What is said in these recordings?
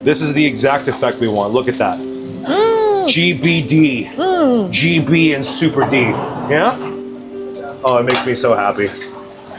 This is the exact effect we want. Look at that. GBD. GB and Super D. Yeah? Oh, it makes me so happy.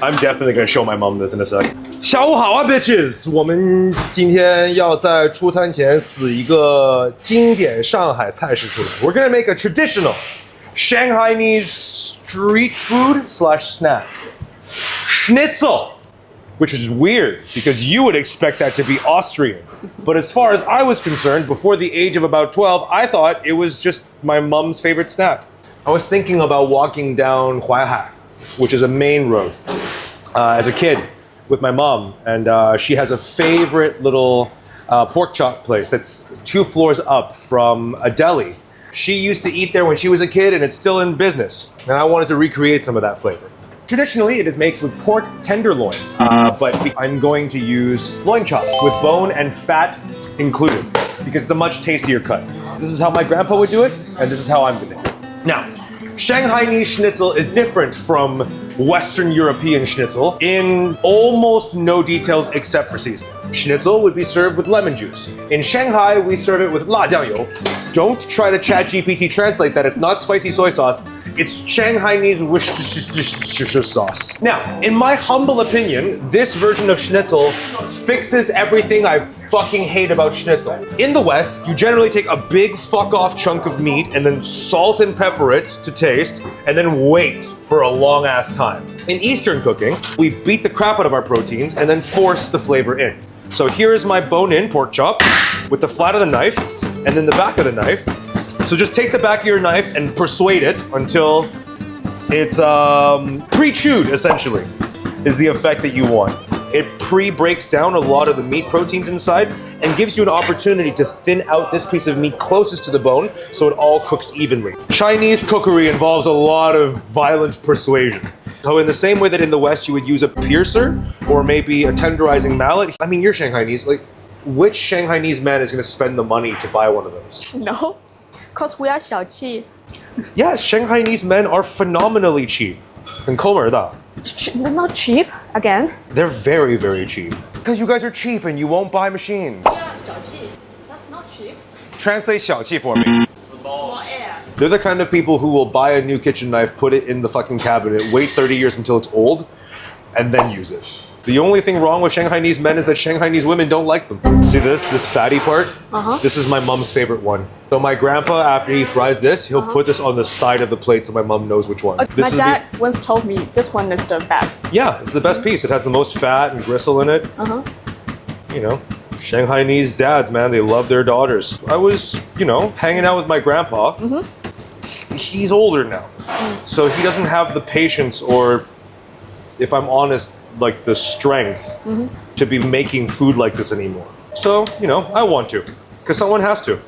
I'm definitely gonna show my mom this in a sec. 下午好啊 bitches！ 我们今天要在出餐前死一个经典上海菜式出来。We're gonna make a traditional Shanghainese street food / snack. Schnitzel! Which is weird because you would expect that to be Austrian. But as far as I was concerned, before the age of about 12, I thought it was just my mom's favorite snack. I was thinking about walking down Huaihai, which is a main road, as a kid with my mom. And she has a favorite little pork chop place that's 2 floors up from a deli. She used to eat there when she was a kid and it's still in business. And I wanted to recreate some of that flavor. Traditionally, it is made with pork tenderloin, but I'm going to use loin chops with bone and fat included because it's a much tastier cut. This is how my grandpa would do it, and this is how I'm going to do it. Now, Shanghainese schnitzel is different from Western European schnitzel in almost no details except for seasoning. Schnitzel would be served with lemon juice. In Shanghai, we serve it with 辣酱油. Don't try to ChatGPT translate that. It's not spicy soy sauce. It's Shanghainese Worcestershire sauce. Now, in my humble opinion, this version of schnitzel fixes everything I fucking hate about schnitzel. In the West, you generally take a big fuck off chunk of meat and then salt and pepper it to taste, and then wait for a long ass time. In Eastern cooking, we beat the crap out of our proteins and then force the flavor in. So here is my bone-in pork chop with the flat of the knife and then the back of the knife. So just take the back of your knife and persuade it until it's pre-chewed, essentially, is the effect that you want. It pre-breaks down a lot of the meat proteins inside and gives you an opportunity to thin out this piece of meat closest to the bone so it all cooks evenly. Chinese cookery involves a lot of violent persuasion. So in the same way that in the West you would use a piercer or maybe a tenderizing mallet, I mean, you're Shanghainese, like, which Shanghainese man is going to spend the money to buy one of those? No, because we are 小气. Yes, Shanghainese men are phenomenally cheap. And Not cheap, again. they're very, very cheap. Because you guys are cheap and you won't buy machines. 小气, that's not cheap. Translate 小气 for me. Small air. They're the kind of people who will buy a new kitchen knife, put it in the fucking cabinet, wait 30 years until it's old, and then use it. The only thing wrong with Shanghainese men is that Shanghainese women don't like them. See this fatty part? This is my mom's favorite one. So my grandpa, after he fries this, he'll put this on the side of the plate so my mom knows which one. My dad once told me this one is the best. Yeah, it's the best piece. It has the most fat and gristle in it. You know, Shanghainese dads, man, they love their daughters. I was, hanging out with my grandpa. He's older now. So he doesn't have the patience or, if I'm honest, like the strength to be making food like this anymore. So, I want to, because someone has to.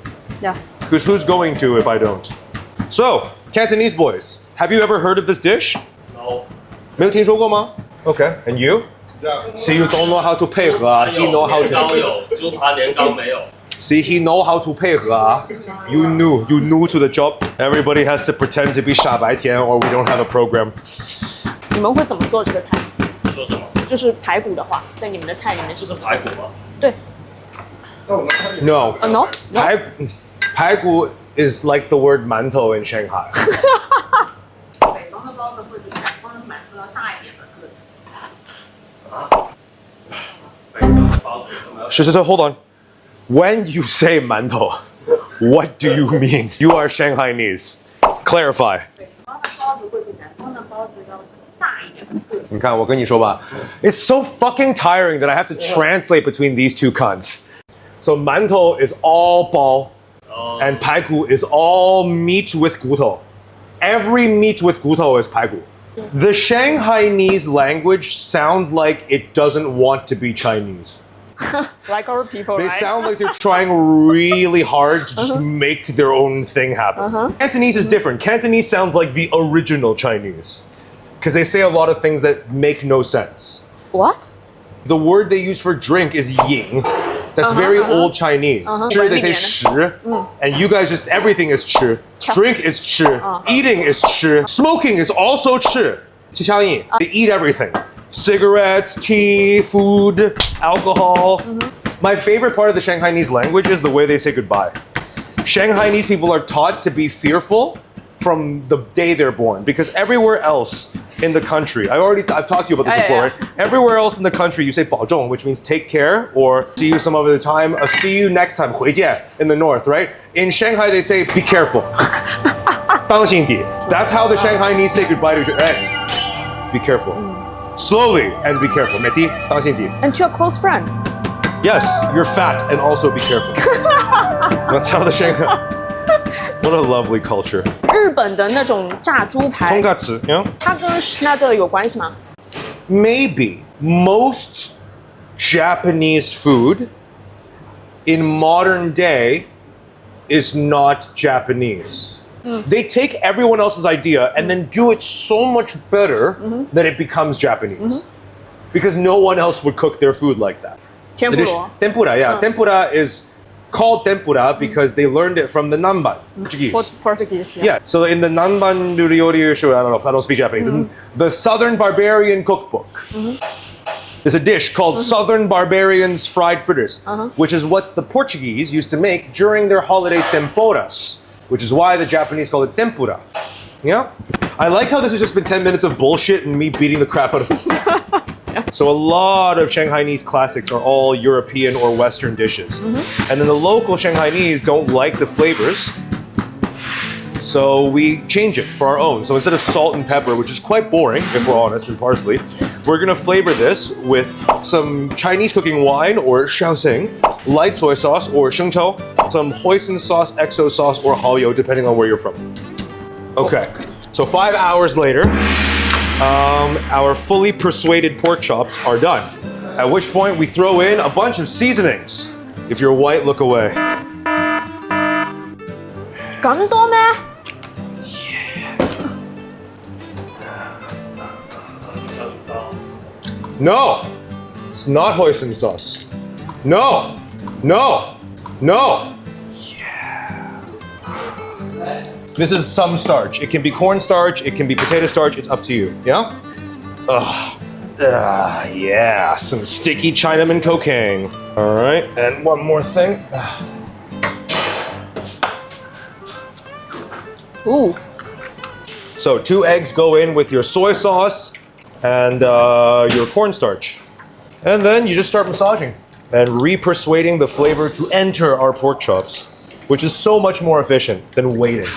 Yeah. Because who's going to if I don't? So, Cantonese boys, have you ever heard of this dish? No. 没有听说过吗? Okay, and you? So you don't know how to 配合啊? He know how 年糕 to. 有，猪扒年糕没有。 See, he know how to 配合啊. You new to the job. Everybody has to pretend to be 傻白甜 or we don't have a program. 你们会怎么做这个菜？说什么？就是排骨的话，在你们的菜里面是是排骨吗？对。 No. No? 排骨 is like the word 馒头 in Shanghai. 北方的包子会比南方的馒头要大一点的个子。北方的包子怎么样？ So hold on. When you say 馒头, what do you mean? You are Shanghainese. Clarify. 北方的包子会比南方的包子要大一点的个子。你看，我跟你说吧, it's so fucking tiring that I have to translate between these two cunts. So 馒头 is all 包, and 排骨 is all meat with 骨头. Every meat with 骨头 is 排骨. The Shanghainese language sounds like it doesn't want to be Chinese. Like our people, They right? sound like they're trying really hard to just make their own thing happen. Cantonese is different. Cantonese sounds like the original Chinese because they say a lot of things that make no sense. What? The word they use for drink is ying. That's very old Chinese. Sure, they say shi, and you guys just everything is chi. Drink is chi. Eating is chi. Smoking is also chi. They eat everything. Cigarettes, tea, food, alcohol. My favorite part of the Shanghainese language is the way they say goodbye. Shanghainese people are taught to be fearful from the day they're born, because everywhere else in the country, I've talked to you about this before, right? Everywhere else in the country you say 保重, which means take care, or see you some other time, see you next time, 回见 in the north, right? In Shanghai they say be careful. 当心点. That's how the Shanghainese say goodbye to each other. Hey, be careful. Slowly and be careful. 美的, 当心点. And to a close friend. Yes, you're fat and also be careful. That's how the Shanghai. What a lovely culture. 日本的那种炸猪排 tonkatsu, you know? 它跟 schnitzel 有关系吗？ Maybe. Most Japanese food in modern day is not Japanese. They take everyone else's idea and then do it so much better that it becomes Japanese. Because no one else would cook their food like that. 天妇罗 Tempura, yeah. Tempura is called tempura because they learned it from the Nanban, Portuguese. Portuguese. Yeah, so in the Nanban Ryori, I don't know, I don't speak Japanese. The Southern Barbarian Cookbook. There's a dish called Southern Barbarians Fried Fritters, which is what the Portuguese used to make during their holiday temporas, which is why the Japanese call it tempura. Yeah? I like how this has just been 10 minutes of bullshit and me beating the crap out of it. So a lot of Shanghainese classics are all European or Western dishes. And then the local Shanghainese don't like the flavors, so we change it for our own. So instead of salt and pepper, which is quite boring, if we're honest, and parsley, we're gonna flavor this with some Chinese cooking wine or shaoxing, light soy sauce or shengchou, some hoisin sauce, exo sauce, or haoyou, depending on where you're from. Okay, so 5 hours later, our fully persuaded pork chops are done. At which point we throw in a bunch of seasonings. If you're white, look away. 咁多咩？ No, it's not hoisin sauce. No, no, no. Yeah. This is some starch. It can be cornstarch, it can be potato starch, it's up to you, yeah? Yeah, some sticky Chinaman cocaine. All right, and one more thing. Ooh. So 2 eggs go in with your soy sauce and your cornstarch. And then you just start massaging and re-persuading the flavor to enter our pork chops, which is so much more efficient than waiting.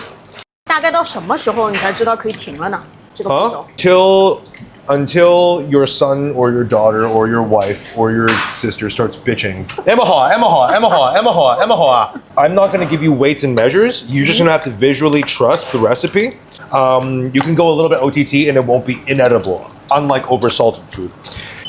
大概到什么时候你才知道可以停了呢？这个步骤。Until your son or your daughter or your wife or your sister starts bitching. Emaha. I'm not going to give you weights and measures. You're just going to have to visually trust the recipe. You can go a little bit OTT and it won't be inedible, unlike oversalted food.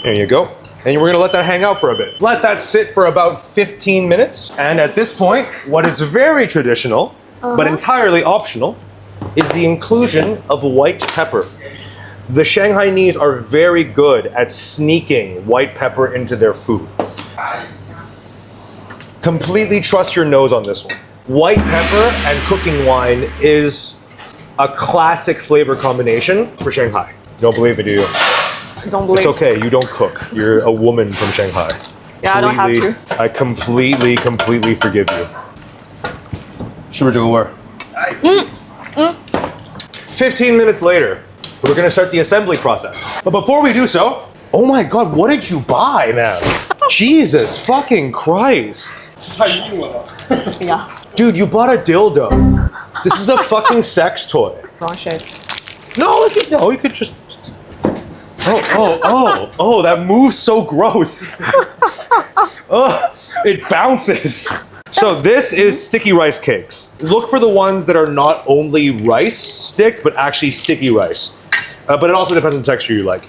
There you go. And we're going to let that hang out for a bit. Let that sit for about 15 minutes. And at this point, what is very traditional, but entirely optional, is the inclusion of white pepper. The Shanghainese are very good at sneaking white pepper into their food. Completely trust your nose on this one. White pepper and cooking wine is a classic flavor combination for Shanghai. Don't believe me, do you? Don't believe. It's okay, you don't cook. You're a woman from Shanghai. Yeah, I don't have to. I completely forgive you. 是不是这个味儿？ 15 minutes later, we're gonna start the assembly process. But before we do so, oh my God, what did you buy, man? Jesus fucking Christ. 太硬了吧？ Yeah. Dude, you bought a dildo. This is a fucking sex toy. Wrong shape. No, you could just. Oh, that moves so gross. Oh, it bounces. So this is sticky rice cakes. Look for the ones that are not only rice stick, but actually sticky rice. But it also depends on the texture you like.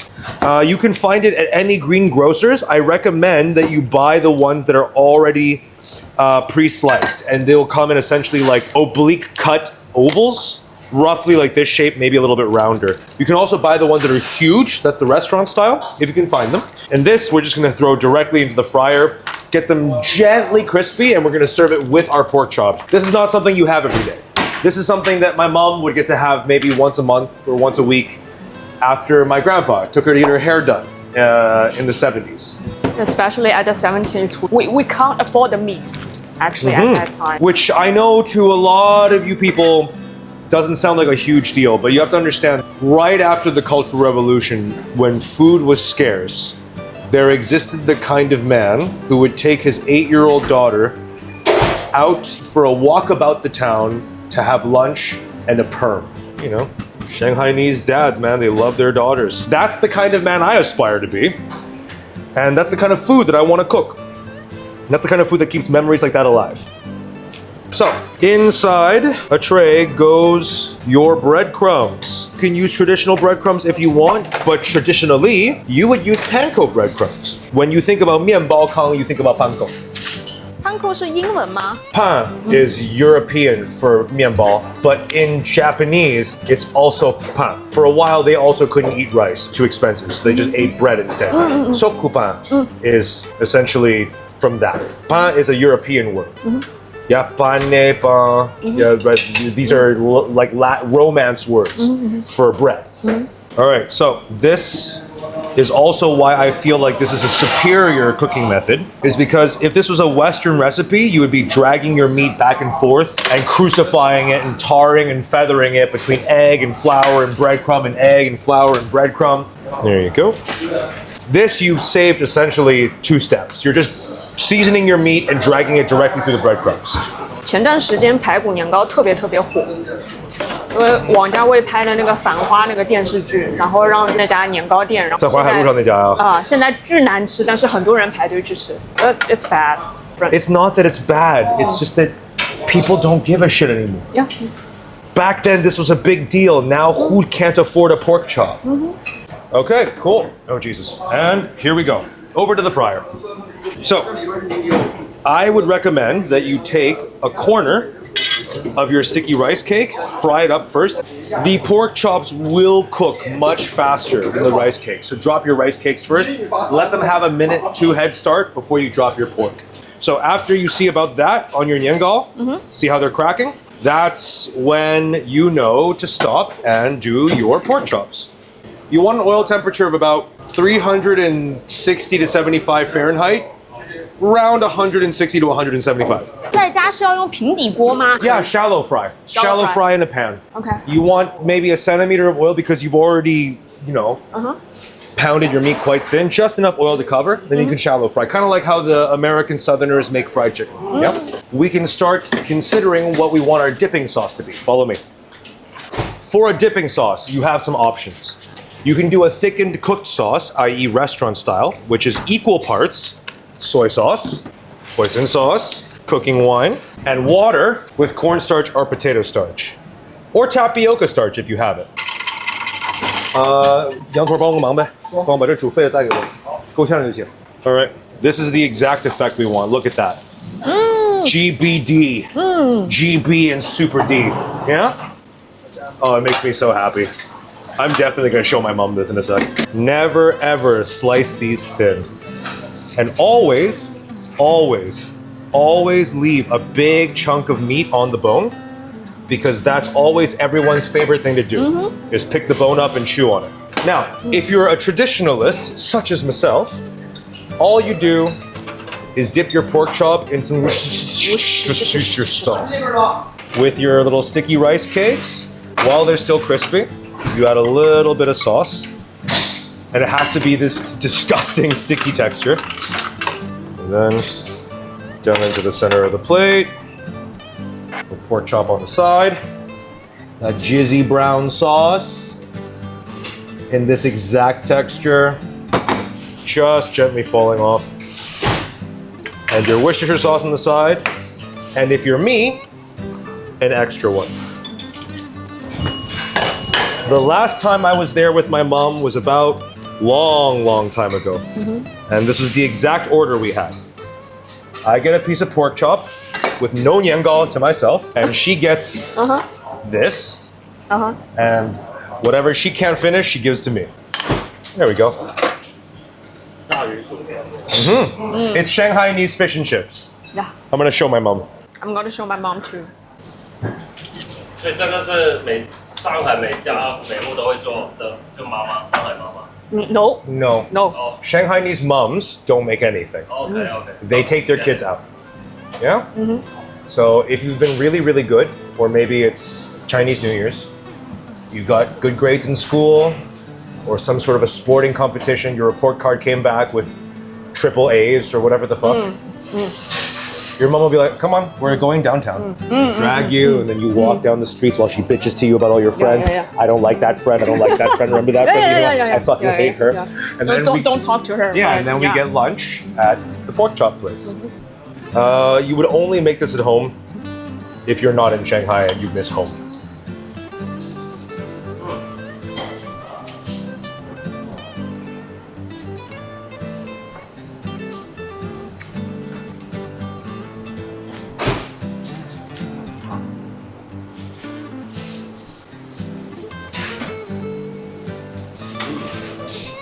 You can find it at any greengrocers. I recommend that you buy the ones that are already pre-sliced, and they'll come in essentially like oblique cut ovals, roughly like this shape, maybe a little bit rounder. You can also buy the ones that are huge. That's the restaurant style, if you can find them. And this, we're just gonna throw directly into the fryer, get them gently crispy, and we're gonna serve it with our pork chops. This is not something you have every day. This is something that my mom would get to have maybe once a month or once a week after my grandpa took her to get her hair done in the 70s. Especially at the 70s, we can't afford the meat, actually, at that time. Which I know to a lot of you people doesn't sound like a huge deal, but you have to understand, right after the Cultural Revolution, when food was scarce, there existed the kind of man who would take his 8-year-old daughter out for a walk about the town to have lunch and a perm. You know, Shanghainese dads, man, they love their daughters. That's the kind of man I aspire to be. And that's the kind of food that I want to cook. That's the kind of food that keeps memories like that alive. So, inside a tray goes your breadcrumbs. You can use traditional breadcrumbs if you want, but traditionally, you would use panko breadcrumbs. When you think about 面包糠, you think about panko. Panko 是英文吗? Pan is European for 面包, but in Japanese, it's also pan. For a while, they also couldn't eat rice, too expensive, so they just ate bread instead. Sokupan is essentially from that. Pan is a European word. Yeah, pane, pan. Yeah, but these are like Romance words for bread. All right, so this is also why I feel like this is a superior cooking method, is because if this was a Western recipe, you would be dragging your meat back and forth and crucifying it and tarring and feathering it between egg and flour and breadcrumb and egg and flour and breadcrumb. There you go. This you've saved essentially 2 steps. You're just seasoning your meat and dragging it directly through the breadcrumbs. 前段时间排骨年糕特别火，因为王家卫拍的那个《繁花》那个电视剧，然后让那家年糕店，然后在淮海路上那家啊，现在巨难吃，但是很多人排队去吃。It's bad. It's not that it's bad. It's just that people don't give a shit anymore. Yeah. Back then, this was a big deal. Now, who can't afford a pork chop? Okay, cool. Oh, Jesus. And here we go. Over to the fryer. So, I would recommend that you take a corner of your sticky rice cake, fry it up first. The pork chops will cook much faster than the rice cake. So drop your rice cakes first. Let them have a minute, 2 head start before you drop your pork. So after you see about that on your niangao, see how they're cracking? That's when you know to stop and do your pork chops. You want an oil temperature of about 360 to 75 Fahrenheit. Around 160 to 175. 在家是要用平底锅吗? Yeah, shallow fry. Shallow fry in a pan. Okay. You want maybe a centimeter of oil because you've already, pounded your meat quite thin, just enough oil to cover, then you can shallow fry. Kind of like how the American Southerners make fried chicken. Yep. We can start considering what we want our dipping sauce to be. Follow me. For a dipping sauce, you have some options. You can do a thickened cooked sauce, i.e. restaurant style, which is equal parts soy sauce, hoisin sauce, cooking wine, and water with cornstarch or potato starch. Or tapioca starch if you have it. 羊驼帮我忙呗，帮我把这煮沸的带给我，够呛就行。All right, this is the exact effect we want. Look at that. GBD, GB and super D. Yeah? Oh, it makes me so happy. I'm definitely gonna show my mom this in a sec. Never ever slice these thin. And always, always, always leave a big chunk of meat on the bone, because that's always everyone's favorite thing to do, is pick the bone up and chew on it. Now, if you're a traditionalist, such as myself, all you do is dip your pork chop in some sauce. With your little sticky rice cakes, while they're still crispy, you add a little bit of sauce. And it has to be this disgusting sticky texture. And then down into the center of the plate. The pork chop on the side. That jizzy brown sauce. In this exact texture. Just gently falling off. And your Worcestershire sauce on the side. And if you're me, an extra one. The last time I was there with my mom was about long time ago. And this was the exact order we had. I get a piece of pork chop with no niangao to myself, and she gets this, and whatever she can't finish, she gives to me. There we go. It's Shanghainese fish and chips. Yeah. I'm gonna show my mom. I'm gonna show my mom too. 所以这个是上海每家每户都会做的，就妈妈，上海妈妈。No. No. No. Shanghainese moms don't make anything. OK OK。 They take their kids out. Yeah? So if you've been really, really good, or maybe it's Chinese New Year's, you got good grades in school, or some sort of a sporting competition, your report card came back with triple A's or whatever the fuck. Your mom will be like, come on, we're going downtown. Drag you, and then you walk down the streets while she bitches to you about all your friends. yeah. I don't like that friend, I don't like that friend, remember that friend? You know, I fucking hate her. And No, then don't talk to her. yeah, and then we get lunch at the pork chop place. You would only make this at home if you're not in Shanghai and you miss home.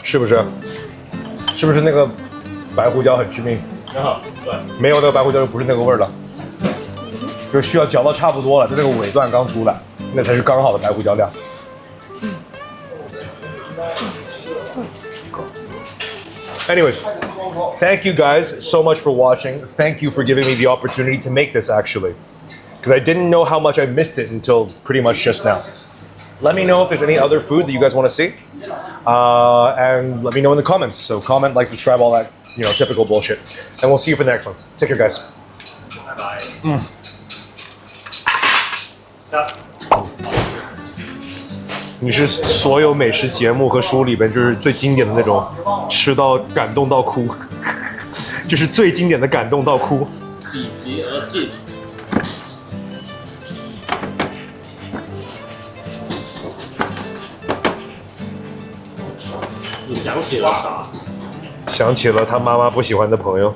是不是？是不是那个白胡椒很致命？对。没有那个白胡椒就不是那个味儿了，就需要嚼到差不多了，在这个尾段刚出来，那才是刚好的白胡椒量。Anyways, thank you guys so much for watching. Thank you for giving me the opportunity to make this actually, because I didn't know how much I missed it until pretty much just now. Let me know if there's any other food that you guys want to see, and let me know in the comments. So comment, like, subscribe, all that, you know, typical bullshit. And we'll see you for the next one. Take care, guys. 拜拜。你是所有美食节目和书里边就是最经典的那种，吃到感动到哭，就是最经典的感动到哭。喜极而泣。你想起了啥？想起了他妈妈不喜欢的朋友。